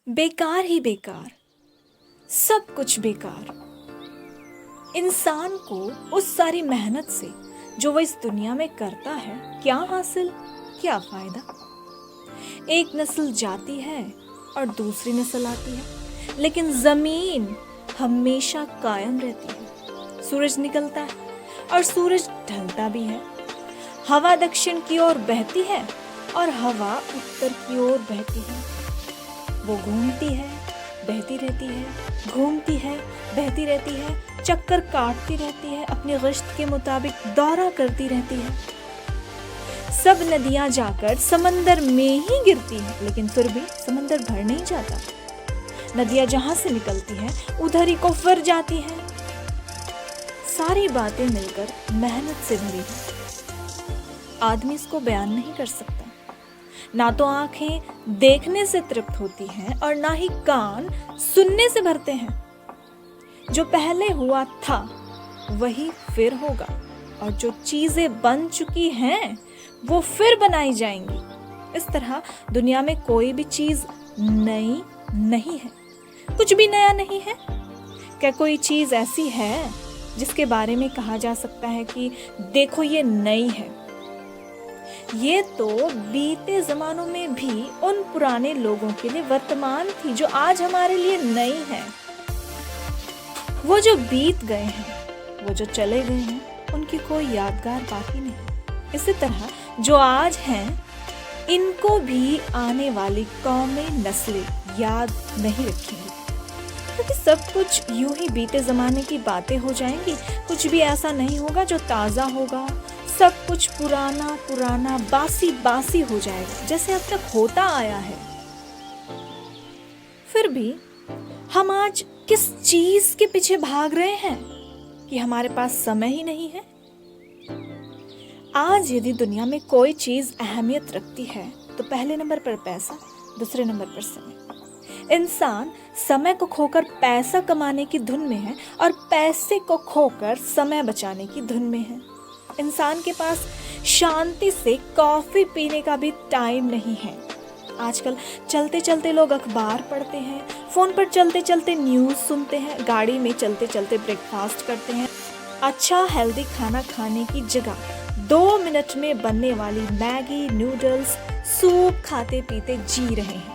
बेकार ही बेकार, सब कुछ बेकार। इंसान को उस सारी मेहनत से जो वो इस दुनिया में करता है, क्या हासिल, क्या फायदा। एक नस्ल जाती है और दूसरी नस्ल आती है, लेकिन जमीन हमेशा कायम रहती है। सूरज निकलता है और सूरज ढलता भी है। हवा दक्षिण की ओर बहती है और हवा उत्तर की ओर बहती है। वो घूमती है, बहती रहती है, घूमती है, बहती रहती है, चक्कर काटती रहती है, अपने गिश्त के मुताबिक दौरा करती रहती है। सब नदियां जाकर समंदर में ही गिरती हैं, लेकिन फिर भी समंदर भर नहीं जाता। नदियां जहां से निकलती हैं उधर ही को फिर जाती हैं। सारी बातें मिलकर मेहनत से भरी है। आदमी इसको बयान नहीं कर सकता। ना तो आंखें देखने से तृप्त होती हैं और ना ही कान सुनने से भरते हैं। जो पहले हुआ था वही फिर होगा, और जो चीजें बन चुकी हैं वो फिर बनाई जाएंगी। इस तरह दुनिया में कोई भी चीज नई नहीं है, कुछ भी नया नहीं है। क्या कोई चीज ऐसी है जिसके बारे में कहा जा सकता है कि देखो ये नई है? ये तो बीते जमानों में भी उन पुराने लोगों के लिए वर्तमान थी जो आज हमारे लिए नई है। वो जो बीत गए हैं, वो जो चले गए हैं, उनकी कोई यादगार बाकी नहीं। इसी तरह जो आज हैं, इनको भी आने वाली कौमें, नस्लें याद नहीं रखेंगी, क्योंकि सब कुछ यूं ही बीते जमाने की बातें हो जाएंगी। कुछ भी ऐसा नहीं होगा जो ताज़ा होगा। सब कुछ पुराना पुराना, बासी बासी हो जाएगा, जैसे अब तक होता आया है। फिर भी हम आज किस चीज के पीछे भाग रहे हैं कि हमारे पास समय ही नहीं है। आज यदि दुनिया में कोई चीज अहमियत रखती है तो पहले नंबर पर पैसा, दूसरे नंबर पर समय। इंसान समय को खोकर पैसा कमाने की धुन में है और पैसे को खोकर समय बचाने की धुन में है। इंसान के पास शांति से कॉफी पीने का भी टाइम नहीं है। आजकल चलते चलते लोग अखबार पढ़ते हैं, फोन पर चलते चलते न्यूज़ सुनते हैं, गाड़ी में चलते चलते ब्रेकफास्ट करते हैं। अच्छा हेल्दी खाना खाने की जगह 2 मिनट में बनने वाली मैगी, नूडल्स, सूप खाते पीते जी रहे हैं।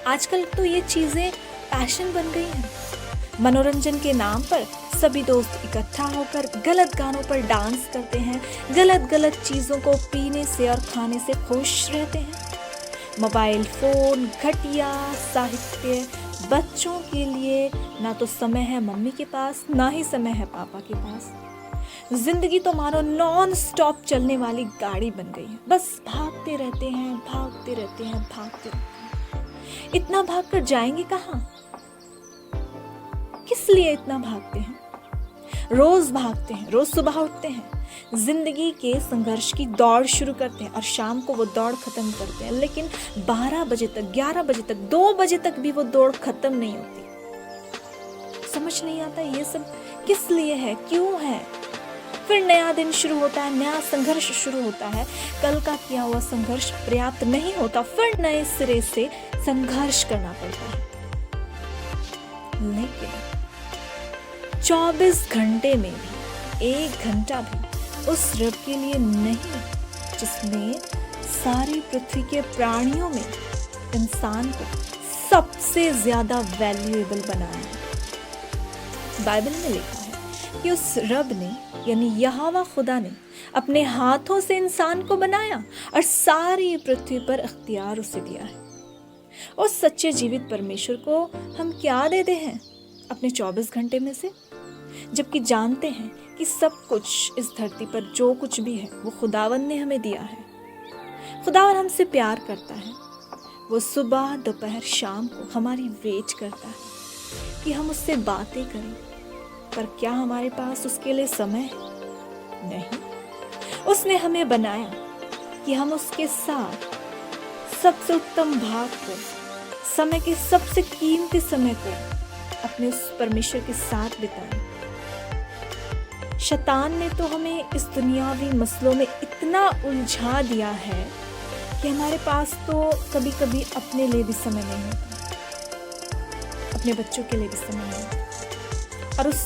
आजकल तो ये चीजें पैशन बन गई हैं। मनोरंजन के नाम पर सभी दोस्त इकट्ठा होकर गलत गानों पर डांस करते हैं, गलत गलत चीज़ों को पीने से और खाने से खुश रहते हैं। मोबाइल फोन, घटिया साहित्य, बच्चों के लिए ना तो समय है मम्मी के पास, ना ही समय है पापा के पास। जिंदगी तो मानो नॉन स्टॉप चलने वाली गाड़ी बन गई है। बस भागते रहते हैं, भागते रहते हैं, भागते रहते हैं। इतना भागकर जाएंगे कहाँ? किस लिए इतना भागते हैं? रोज भागते हैं, रोज सुबह उठते हैं, जिंदगी के संघर्ष की दौड़ शुरू करते हैं और शाम को वो दौड़ खत्म करते हैं, लेकिन 12 बजे तक, 11 बजे तक, 2 बजे तक भी वो दौड़ खत्म नहीं होती। समझ नहीं आता ये सब किस लिए है, क्यों है। फिर नया दिन शुरू होता है, नया संघर्ष शुरू होता है। कल का किया हुआ संघर्ष पर्याप्त नहीं होता, फिर नए सिरे से संघर्ष करना पड़ता है। लेकिन 24 घंटे में भी 1 घंटा भी उस रब के लिए नहीं जिसने सारी पृथ्वी के प्राणियों में इंसान को सबसे ज्यादा वैल्यूएबल बनाया है। बाइबल में लिखा है कि उस रब ने, यानी यहोवा खुदा ने अपने हाथों से इंसान को बनाया और सारी पृथ्वी पर इख्तियार उसे दिया है। उस सच्चे जीवित परमेश्वर को हम क्या देते हैं अपने 24 घंटे में से, जबकि जानते हैं कि सब कुछ इस धरती पर जो कुछ भी है वो खुदावन ने हमें दिया है। खुदावन हमसे प्यार करता है। वो सुबह, दोपहर, शाम को हमारी वेट करता है कि हम उससे बातें करें, पर क्या हमारे पास उसके लिए समय है? नहीं। उसने हमें बनाया कि हम उसके साथ सबसे उत्तम भाग को, समय के सबसे कीमती समय को अपने उस परमेश्वर के साथ बिताएं। शैतान ने तो हमें इस दुनियावी मसलों में इतना उलझा दिया है कि हमारे पास तो कभी कभी अपने लिए भी समय नहीं होता, अपने बच्चों के लिए भी समय नहीं होता, और उस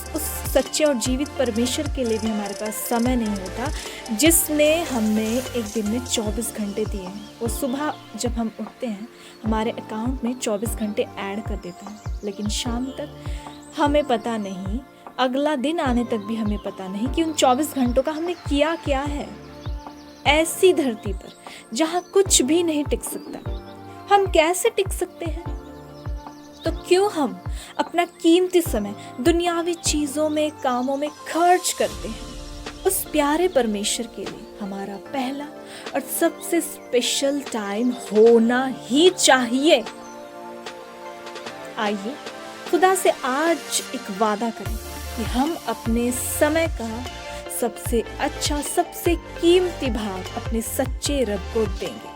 सच्चे और जीवित परमेश्वर के लिए भी हमारे पास समय नहीं होता, जिसने हमें एक दिन में 24 घंटे दिए हैं। वो सुबह जब हम उठते हैं हमारे अकाउंट में 24 घंटे ऐड कर देता है, लेकिन शाम तक हमें पता नहीं, अगला दिन आने तक भी हमें पता नहीं कि उन 24 घंटों का हमने किया क्या है। ऐसी धरती पर जहाँ कुछ भी नहीं टिक सकता, हम कैसे टिक सकते हैं? तो क्यों हम अपना कीमती समय दुनियावी चीजों में, कामों में खर्च करते हैं? उस प्यारे परमेश्वर के लिए हमारा पहला और सबसे स्पेशल टाइम होना ही चाहिए। आइए खुदा से आज एक वादा करें कि हम अपने समय का सबसे अच्छा, सबसे कीमती भाग अपने सच्चे रब को देंगे,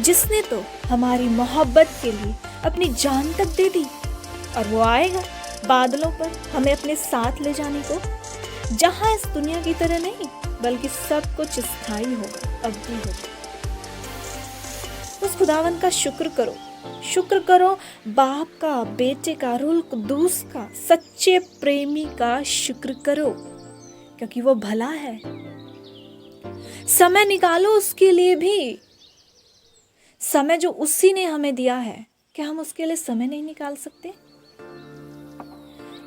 जिसने तो हमारी मोहब्बत के लिए अपनी जान तक दे दी। और वो आएगा बादलों पर हमें अपने साथ ले जाने को, जहां इस दुनिया की तरह नहीं, बल्कि सब कुछ स्थायी होगा, अवधि होगा। उस खुदावन का शुक्र करो, बाप का, बेटे का, रूह कुद्दूस का, सच्चे प्रेमी का शुक्र करो, क्योंकि वो भला है। समय निकालो उसके लिए भी। समय जो उसी ने हमें दिया है, क्या हम उसके लिए समय नहीं निकाल सकते?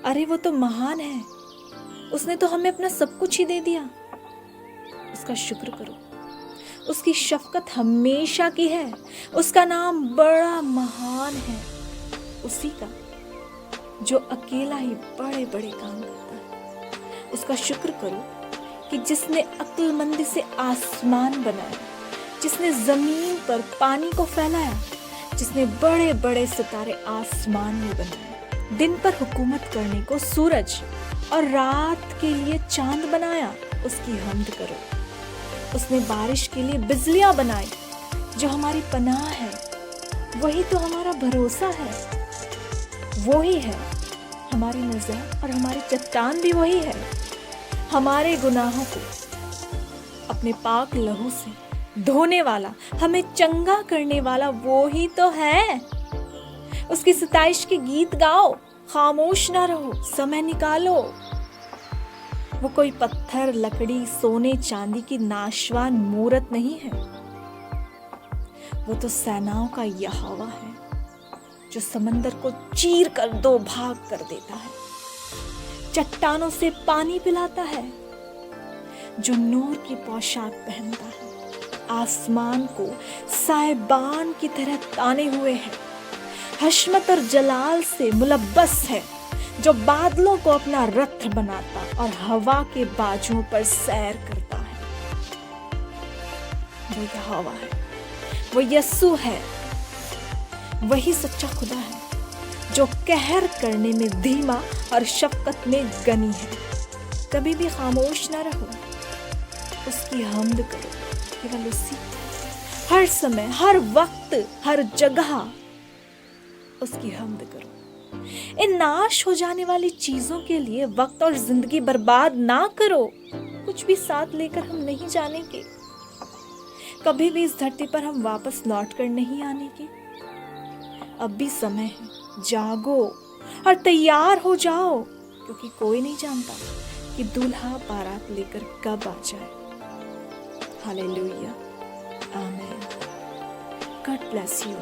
अरे वो तो महान है, उसने तो हमें अपना सब कुछ ही दे दिया। उसका शुक्र करो। उसकी शफकत हमेशा की है, उसका नाम बड़ा महान है, उसी का जो अकेला ही बड़े बड़े काम करता है। उसका शुक्र करो कि जिसने अक्लमंदी से आसमान बनाया, जिसने जमीन पर पानी को फैलाया, जिसने बड़े बड़े सितारे आसमान में बनाए, दिन पर हुकूमत करने को सूरज और रात के लिए चांद बनाया, उसकी हम्द करो। उसने बारिश के लिए बिजलियां बनाई, जो हमारी पनाह है, वही तो हमारा भरोसा है, वो ही है हमारी नजर, और हमारी चट्टान भी वही है। हमारे गुनाहों को अपने पाक लहू से धोने वाला, हमें चंगा करने वाला वो ही तो है। उसकी सताइश के गीत गाओ, खामोश ना रहो, समय निकालो। वो कोई पत्थर, लकड़ी, सोने चांदी की नाशवान मूरत नहीं है, वो तो सेनाओं का यहोवा है, जो समंदर को चीर कर दो भाग कर देता है, चट्टानों से पानी पिलाता है, जो नूर की पोशाक पहनता है, आसमान को साइबान की तरह ताने हुए है, हशमत और जलाल से मुलब्बस है, जो बादलों को अपना रथ बनाता और हवा के बाजुओं पर सैर करता है। वो यहोवा है, वो यस्सु है, वही सच्चा खुदा है, जो कहर करने में धीमा और शफकत में गनी है। कभी भी खामोश ना रहो, उसकी हम्द करो, केवल उसी, हर समय, हर वक्त, हर जगह उसकी हम्द करो। इन नाश हो जाने वाली चीजों के लिए वक्त और जिंदगी बर्बाद ना करो। कुछ भी साथ लेकर हम नहीं जाने के, कभी भी इस धरती पर हम वापस लौट कर नहीं आने के। अब भी समय है, जागो और तैयार हो जाओ, क्योंकि कोई नहीं जानता कि दूल्हा बारात लेकर कब आ जाए। हालेलुया, आमीन। God bless you.